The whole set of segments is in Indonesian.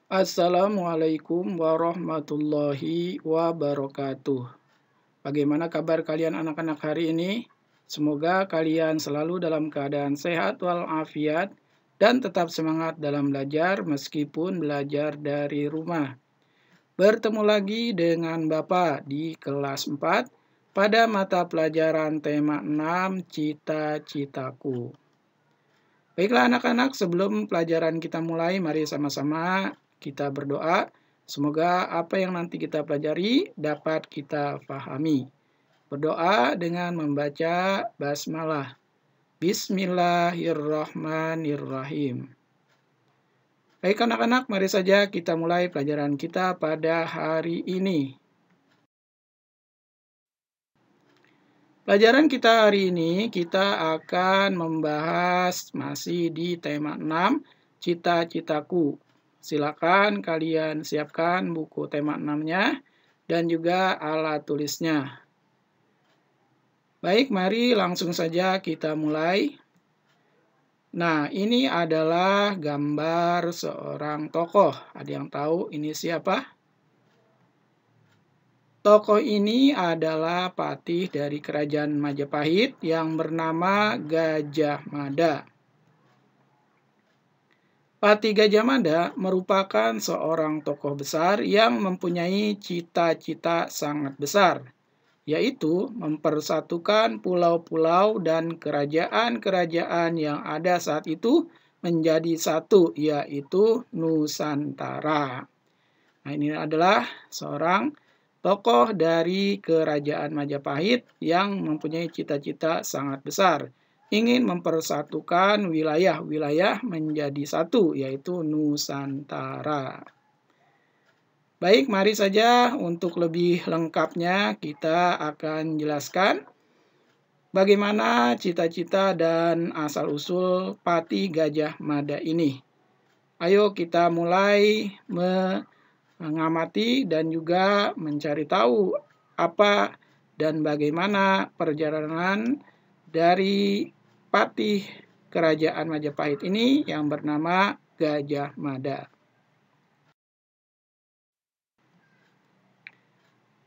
Assalamualaikum warahmatullahi wabarakatuh. Bagaimana kabar kalian anak-anak hari ini? Semoga kalian selalu dalam keadaan sehat walafiat dan tetap semangat dalam belajar meskipun belajar dari rumah. Bertemu lagi dengan Bapak di kelas 4 pada mata pelajaran tema 6 Cita-citaku. Baiklah anak-anak, sebelum pelajaran kita mulai, mari sama-sama kita berdoa. Semoga apa yang nanti kita pelajari dapat kita pahami. Berdoa dengan membaca basmalah. Bismillahirrahmanirrahim. Baik anak-anak, mari saja kita mulai pelajaran kita pada hari ini. Pelajaran kita hari ini, kita akan membahas masih di tema 6, Cita-citaku. Silakan kalian siapkan buku tema 6-nya dan juga alat tulisnya. Baik, mari langsung saja kita mulai. Nah, ini adalah gambar seorang tokoh. Ada yang tahu ini siapa? Tokoh ini adalah patih dari kerajaan Majapahit yang bernama Gajah Mada. Patih Gajah Mada merupakan seorang tokoh besar yang mempunyai cita-cita sangat besar, yaitu mempersatukan pulau-pulau dan kerajaan-kerajaan yang ada saat itu menjadi satu, yaitu Nusantara. Nah, ini adalah seorang tokoh dari kerajaan Majapahit yang mempunyai cita-cita sangat besar, ingin mempersatukan wilayah-wilayah menjadi satu, yaitu Nusantara. Baik, mari saja untuk lebih lengkapnya kita akan jelaskan bagaimana cita-cita dan asal-usul Patih Gajah Mada ini. Ayo kita mulai mengamati dan juga mencari tahu apa dan bagaimana perjalanan dari patih kerajaan Majapahit ini yang bernama Gajah Mada.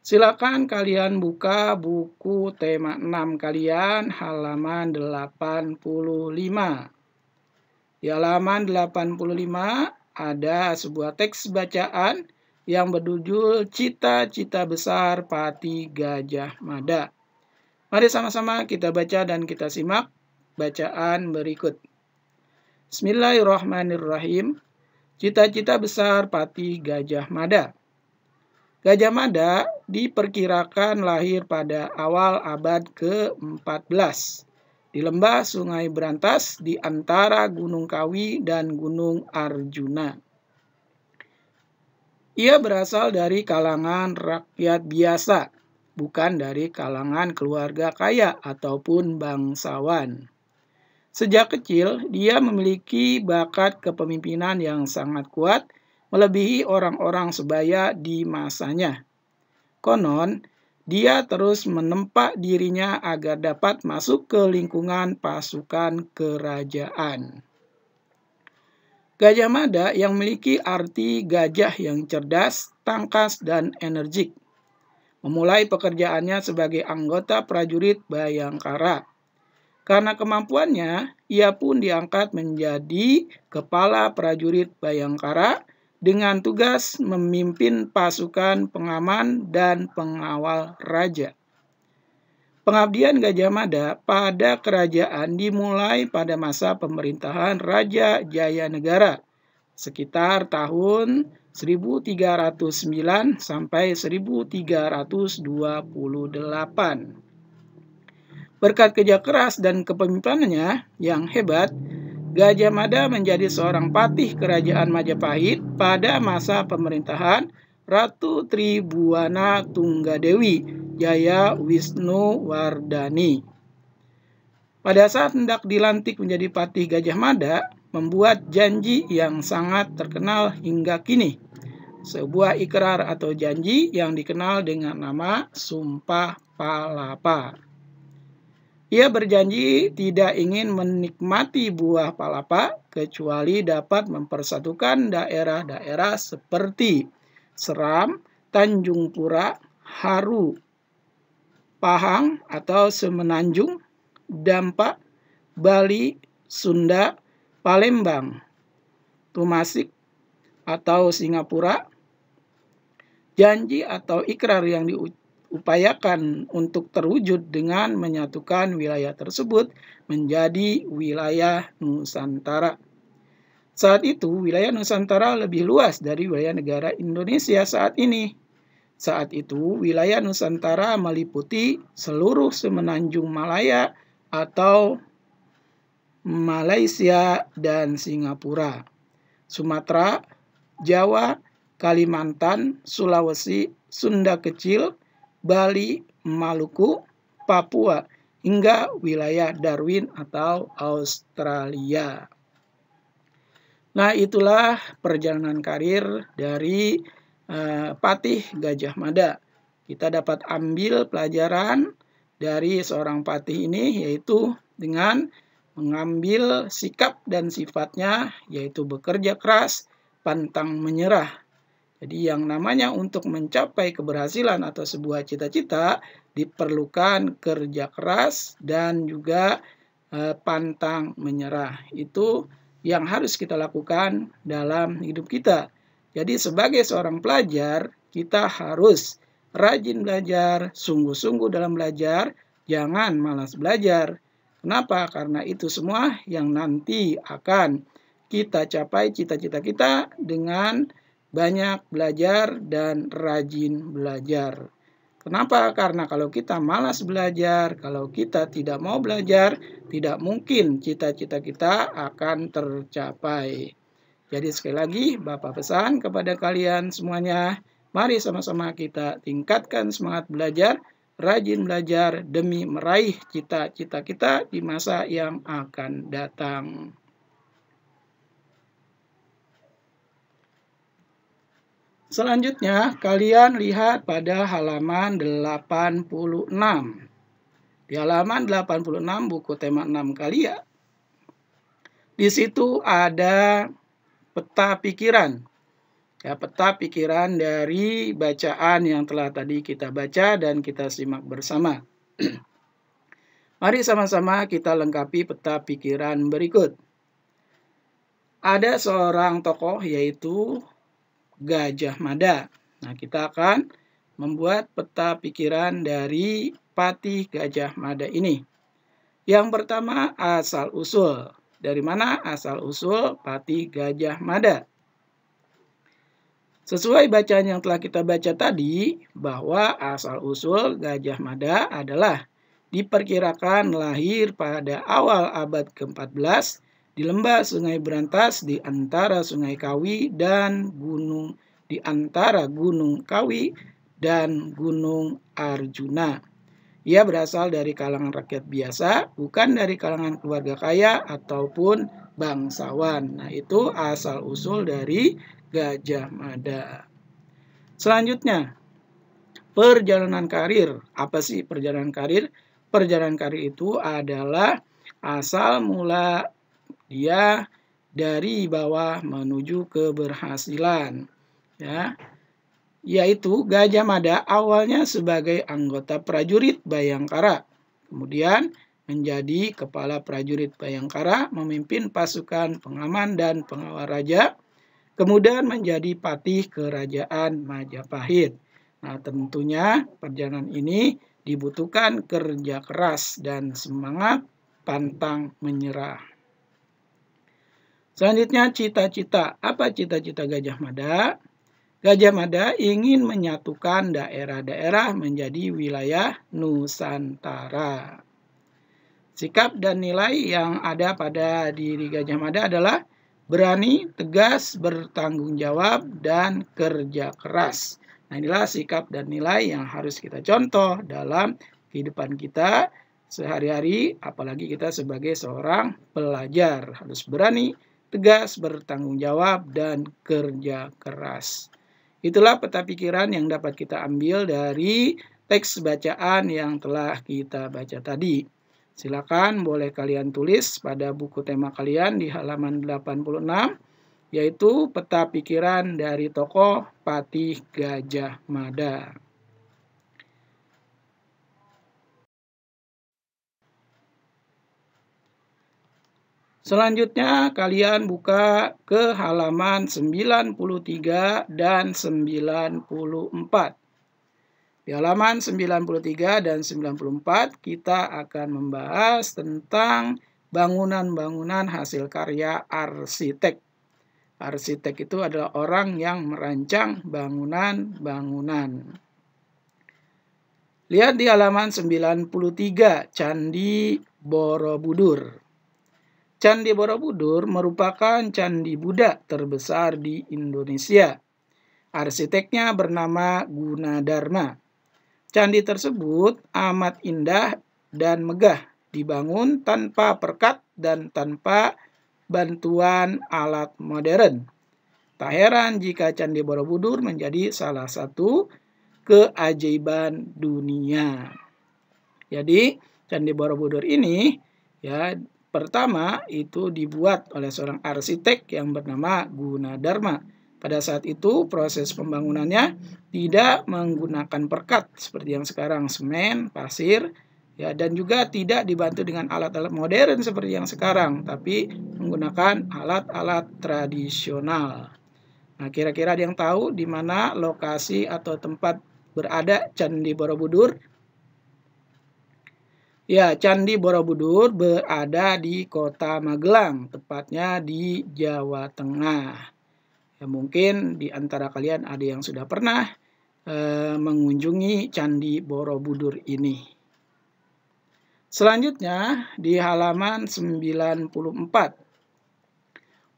Silakan kalian buka buku tema 6 kalian halaman 85. Di halaman 85 ada sebuah teks bacaan yang berjudul Cita-cita Besar Patih Gajah Mada. Mari sama-sama kita baca dan kita simak bacaan berikut. Bismillahirrahmanirrahim. Cita-cita besar Patih Gajah Mada. Gajah Mada diperkirakan lahir pada awal abad ke-14 di lembah Sungai Brantas di antara Gunung Kawi dan Gunung Arjuna. Ia berasal dari kalangan rakyat biasa, bukan dari kalangan keluarga kaya ataupun bangsawan. Sejak kecil, dia memiliki bakat kepemimpinan yang sangat kuat, melebihi orang-orang sebaya di masanya. Konon, dia terus menempa dirinya agar dapat masuk ke lingkungan pasukan kerajaan. Gajah Mada yang memiliki arti gajah yang cerdas, tangkas, dan energik. Memulai pekerjaannya sebagai anggota prajurit Bayangkara. Karena kemampuannya, ia pun diangkat menjadi kepala prajurit Bayangkara dengan tugas memimpin pasukan pengaman dan pengawal raja. Pengabdian Gajah Mada pada kerajaan dimulai pada masa pemerintahan Raja Jayanegara sekitar tahun 1309 sampai 1328. Berkat kerja keras dan kepemimpinannya yang hebat, Gajah Mada menjadi seorang patih kerajaan Majapahit pada masa pemerintahan Ratu Tribhuwana Tunggadewi Jaya Wisnuwardani. Pada saat hendak dilantik menjadi patih Gajah Mada, membuat janji yang sangat terkenal hingga kini. Sebuah ikrar atau janji yang dikenal dengan nama Sumpah Palapa. Ia berjanji tidak ingin menikmati buah palapa kecuali dapat mempersatukan daerah-daerah seperti Seram, Tanjung Pura, Haru, Pahang atau Semenanjung, Dampak, Bali, Sunda, Palembang, Tumasik atau Singapura. Janji atau ikrar yang diupayakan untuk terwujud dengan menyatukan wilayah tersebut menjadi wilayah Nusantara. Saat itu, wilayah Nusantara lebih luas dari wilayah negara Indonesia saat ini. Saat itu, wilayah Nusantara meliputi seluruh Semenanjung Malaya atau Malaysia dan Singapura, Sumatera, Jawa, Kalimantan, Sulawesi, Sunda Kecil, Bali, Maluku, Papua, hingga wilayah Darwin atau Australia. Nah, itulah perjalanan karir dari Patih Gajah Mada. Kita dapat ambil pelajaran dari seorang patih ini, yaitu dengan mengambil sikap dan sifatnya, yaitu bekerja keras, pantang menyerah. Jadi yang namanya untuk mencapai keberhasilan atau sebuah cita-cita diperlukan kerja keras dan juga pantang menyerah. Itu yang harus kita lakukan dalam hidup kita. Jadi sebagai seorang pelajar, kita harus rajin belajar, sungguh-sungguh dalam belajar, jangan malas belajar. Kenapa? Karena itu semua yang nanti akan kita capai cita-cita kita dengan banyak belajar dan rajin belajar. Kenapa? Karena kalau kita malas belajar, kalau kita tidak mau belajar, tidak mungkin cita-cita kita akan tercapai. Jadi sekali lagi, Bapak pesan kepada kalian semuanya, mari sama-sama kita tingkatkan semangat belajar, rajin belajar demi meraih cita-cita kita di masa yang akan datang. Selanjutnya, kalian lihat pada halaman 86. Di halaman 86 buku tema 6 kalian. Di situ ada peta pikiran. Ya, peta pikiran dari bacaan yang telah tadi kita baca dan kita simak bersama. Mari sama-sama kita lengkapi peta pikiran berikut. Ada seorang tokoh yaitu Gajah Mada. Nah, kita akan membuat peta pikiran dari Patih Gajah Mada ini. Yang pertama, asal-usul. Dari mana asal-usul Patih Gajah Mada? Sesuai bacaan yang telah kita baca tadi, bahwa asal-usul Gajah Mada adalah diperkirakan lahir pada awal abad ke-14 di lembah Sungai Brantas di antara Sungai Kawi dan Gunung Kawi dan Gunung Arjuna. Ia berasal dari kalangan rakyat biasa, bukan dari kalangan keluarga kaya ataupun bangsawan. Nah, itu asal-usul dari Gajah Mada. Selanjutnya, perjalanan karir. Apa sih perjalanan karir? Perjalanan karir itu adalah asal mula dia dari bawah menuju keberhasilan. Ya, yaitu Gajah Mada awalnya sebagai anggota prajurit Bayangkara. Kemudian menjadi kepala prajurit Bayangkara, memimpin pasukan pengaman dan pengawal raja. Kemudian menjadi patih kerajaan Majapahit. Nah, tentunya perjalanan ini dibutuhkan kerja keras dan semangat pantang menyerah. Selanjutnya, cita-cita. Apa cita-cita Gajah Mada? Gajah Mada ingin menyatukan daerah-daerah menjadi wilayah Nusantara. Sikap dan nilai yang ada pada diri Gajah Mada adalah berani, tegas, bertanggung jawab, dan kerja keras. Nah, inilah sikap dan nilai yang harus kita contoh dalam kehidupan kita sehari-hari, apalagi kita sebagai seorang pelajar. Harus berani, tegas, bertanggung jawab, dan kerja keras. Itulah peta pikiran yang dapat kita ambil dari teks bacaan yang telah kita baca tadi. Silakan boleh kalian tulis pada buku tema kalian di halaman 86, yaitu Peta Pikiran dari tokoh Patih Gajah Mada. Selanjutnya kalian buka ke halaman 93 dan 94. Di halaman 93 dan 94 kita akan membahas tentang bangunan-bangunan hasil karya arsitek. Arsitek itu adalah orang yang merancang bangunan-bangunan. Lihat di halaman 93, Candi Borobudur. Candi Borobudur merupakan candi Buddha terbesar di Indonesia. Arsiteknya bernama Gunadarma. Candi tersebut amat indah dan megah, dibangun tanpa perkat dan tanpa bantuan alat modern. Tak heran jika Candi Borobudur menjadi salah satu keajaiban dunia. Jadi, Candi Borobudur ini ya pertama itu dibuat oleh seorang arsitek yang bernama Gunadarma. Pada saat itu proses pembangunannya tidak menggunakan perkat seperti yang sekarang, semen, pasir, ya, dan juga tidak dibantu dengan alat-alat modern seperti yang sekarang, tapi menggunakan alat-alat tradisional. Nah, kira-kira ada yang tahu di mana lokasi atau tempat berada Candi Borobudur? Ya, Candi Borobudur berada di Kota Magelang, tepatnya di Jawa Tengah. Ya, mungkin di antara kalian ada yang sudah pernah mengunjungi Candi Borobudur ini. Selanjutnya di halaman 94.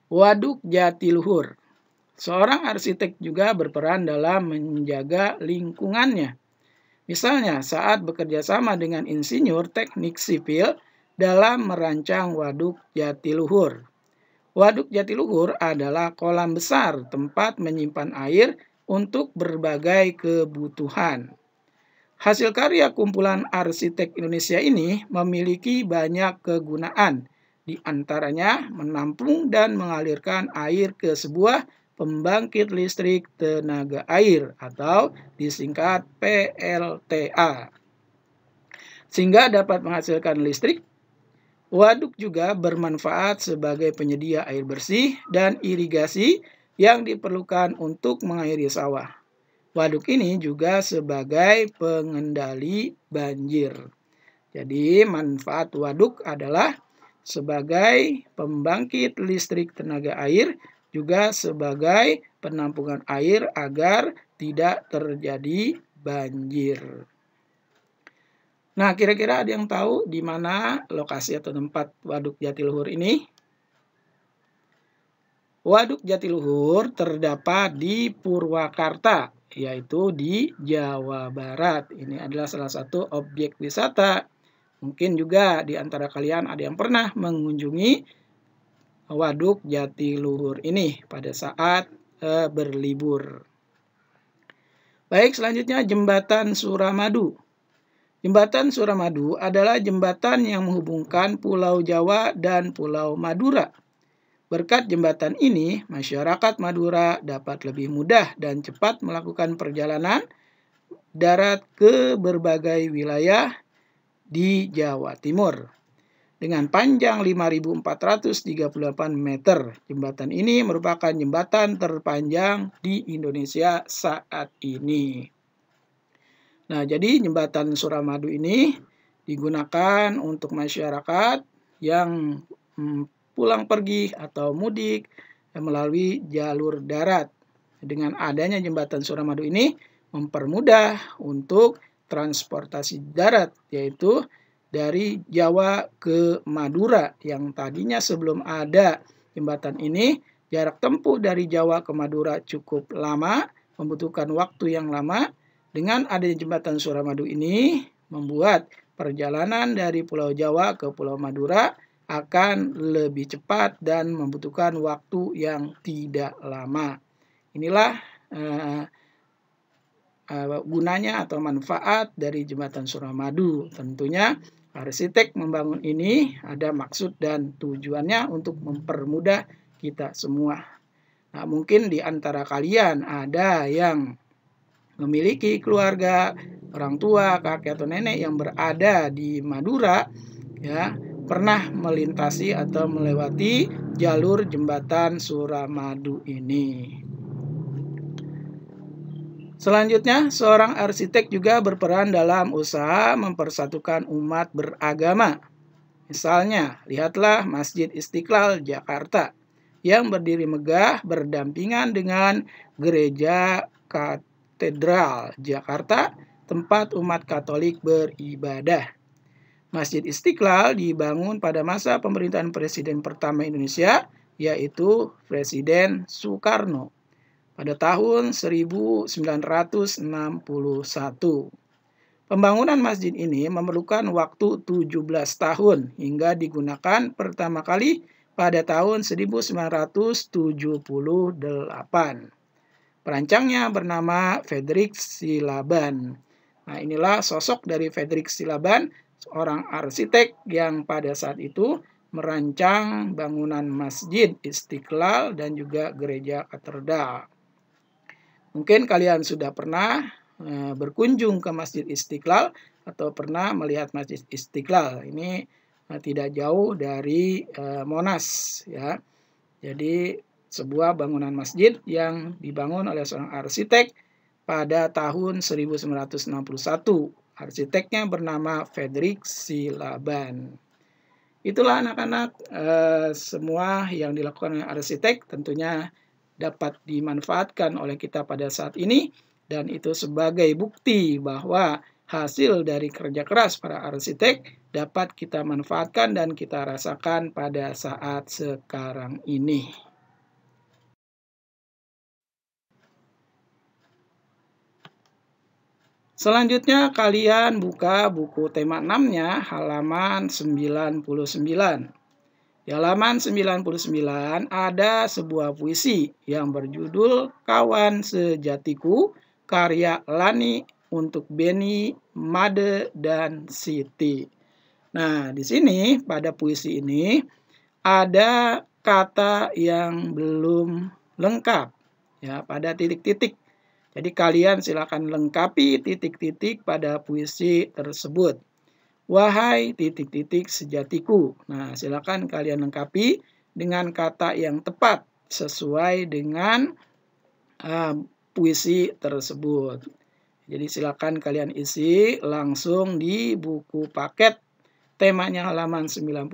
Waduk Jatiluhur. Seorang arsitek juga berperan dalam menjaga lingkungannya. Misalnya saat bekerja sama dengan insinyur teknik sipil dalam merancang Waduk Jatiluhur. Waduk Jatiluhur adalah kolam besar tempat menyimpan air untuk berbagai kebutuhan. Hasil karya kumpulan arsitek Indonesia ini memiliki banyak kegunaan, di antaranya menampung dan mengalirkan air ke sebuah pembangkit listrik tenaga air atau disingkat PLTA. Sehingga dapat menghasilkan listrik. Waduk juga bermanfaat sebagai penyedia air bersih dan irigasi yang diperlukan untuk mengairi sawah. Waduk ini juga sebagai pengendali banjir. Jadi manfaat waduk adalah sebagai pembangkit listrik tenaga air, juga sebagai penampungan air agar tidak terjadi banjir. Nah, kira-kira ada yang tahu di mana lokasi atau tempat Waduk Jatiluhur ini? Waduk Jatiluhur terdapat di Purwakarta, yaitu di Jawa Barat. Ini adalah salah satu objek wisata. Mungkin juga di antara kalian ada yang pernah mengunjungi Waduk Jatiluhur ini pada saat berlibur. Baik, selanjutnya Jembatan Suramadu. Jembatan Suramadu adalah jembatan yang menghubungkan Pulau Jawa dan Pulau Madura. Berkat jembatan ini, masyarakat Madura dapat lebih mudah dan cepat melakukan perjalanan darat ke berbagai wilayah di Jawa Timur. Dengan panjang 5.438 meter, jembatan ini merupakan jembatan terpanjang di Indonesia saat ini. Nah, jadi jembatan Suramadu ini digunakan untuk masyarakat yang pulang pergi atau mudik melalui jalur darat. Dengan adanya jembatan Suramadu ini mempermudah untuk transportasi darat, yaitu dari Jawa ke Madura, yang tadinya sebelum ada jembatan ini, jarak tempuh dari Jawa ke Madura cukup lama, membutuhkan waktu yang lama. Dengan adanya jembatan Suramadu ini, membuat perjalanan dari Pulau Jawa ke Pulau Madura akan lebih cepat dan membutuhkan waktu yang tidak lama. Inilah gunanya atau manfaat dari jembatan Suramadu. Tentunya arsitek membangun ini ada maksud dan tujuannya untuk mempermudah kita semua. Nah, mungkin di antara kalian ada yang memiliki keluarga, orang tua, kakek atau nenek yang berada di Madura, ya, pernah melintasi atau melewati jalur jembatan Suramadu ini. Selanjutnya, seorang arsitek juga berperan dalam usaha mempersatukan umat beragama. Misalnya, lihatlah Masjid Istiqlal Jakarta yang berdiri megah berdampingan dengan Gereja Katedral Jakarta, tempat umat Katolik beribadah. Masjid Istiqlal dibangun pada masa pemerintahan Presiden pertama Indonesia, yaitu Presiden Soekarno, pada tahun 1961. Pembangunan masjid ini memerlukan waktu 17 tahun hingga digunakan pertama kali pada tahun 1978. Perancangnya bernama Frederick Silaban. Nah, inilah sosok dari Frederick Silaban, seorang arsitek yang pada saat itu merancang bangunan Masjid Istiqlal dan juga Gereja Katedral. Mungkin kalian sudah pernah berkunjung ke Masjid Istiqlal atau pernah melihat Masjid Istiqlal. Ini tidak jauh dari Monas, ya. Jadi sebuah bangunan masjid yang dibangun oleh seorang arsitek pada tahun 1961. Arsiteknya bernama Frederick Silaban. Itulah anak-anak, semua yang dilakukan oleh arsitek tentunya dapat dimanfaatkan oleh kita pada saat ini, dan itu sebagai bukti bahwa hasil dari kerja keras para arsitek dapat kita manfaatkan dan kita rasakan pada saat sekarang ini. Selanjutnya kalian buka buku tema 6-nya halaman 99. Di halaman 99 ada sebuah puisi yang berjudul Kawan Sejatiku, karya Lani untuk Beni, Made, dan Siti. Nah, di sini pada puisi ini ada kata yang belum lengkap, ya, pada titik-titik. Jadi kalian silakan lengkapi titik-titik pada puisi tersebut. Wahai titik-titik sejatiku. Nah, silakan kalian lengkapi dengan kata yang tepat sesuai dengan puisi tersebut. Jadi silakan kalian isi langsung di buku paket temanya halaman 99,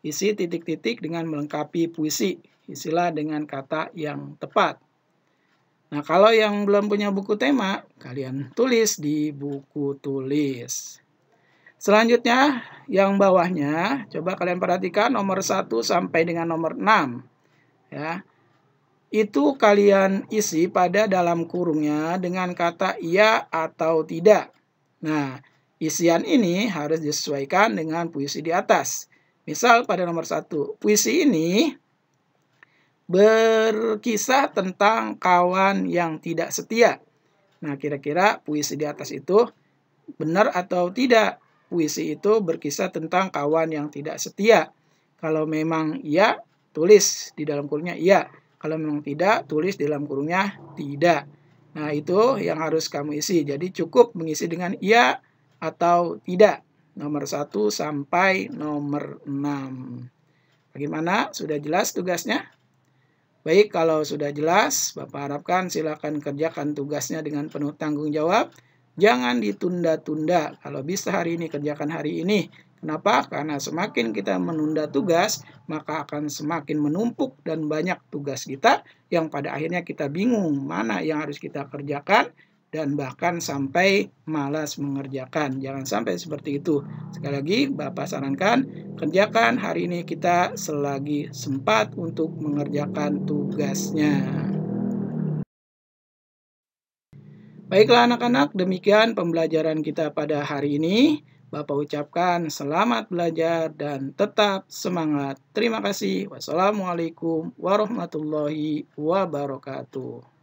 isi titik-titik dengan melengkapi puisi. Isilah dengan kata yang tepat. Nah, kalau yang belum punya buku tema, kalian tulis di buku tulis. Selanjutnya, yang bawahnya, coba kalian perhatikan nomor 1 sampai dengan nomor 6. Ya. Itu kalian isi pada dalam kurungnya dengan kata iya atau tidak. Nah, isian ini harus disesuaikan dengan puisi di atas. Misal pada nomor 1, puisi ini berkisah tentang kawan yang tidak setia. Nah, kira-kira puisi di atas itu benar atau tidak? Puisi itu berkisah tentang kawan yang tidak setia. Kalau memang iya, tulis di dalam kurungnya iya. Kalau memang tidak, tulis di dalam kurungnya tidak. Nah, itu yang harus kamu isi. Jadi cukup mengisi dengan iya atau tidak. Nomor 1 sampai nomor 6. Bagaimana? Sudah jelas tugasnya? Baik, kalau sudah jelas, Bapak harapkan silakan kerjakan tugasnya dengan penuh tanggung jawab. Jangan ditunda-tunda. Kalau bisa hari ini, kerjakan hari ini. Kenapa? Karena semakin kita menunda tugas, maka akan semakin menumpuk dan banyak tugas kita yang pada akhirnya kita bingung mana yang harus kita kerjakan dan bahkan sampai malas mengerjakan. Jangan sampai seperti itu. Sekali lagi, Bapak sarankan kerjakan hari ini kita selagi sempat untuk mengerjakan tugasnya. Baiklah anak-anak, demikian pembelajaran kita pada hari ini. Bapak ucapkan selamat belajar dan tetap semangat. Terima kasih. Wassalamualaikum warahmatullahi wabarakatuh.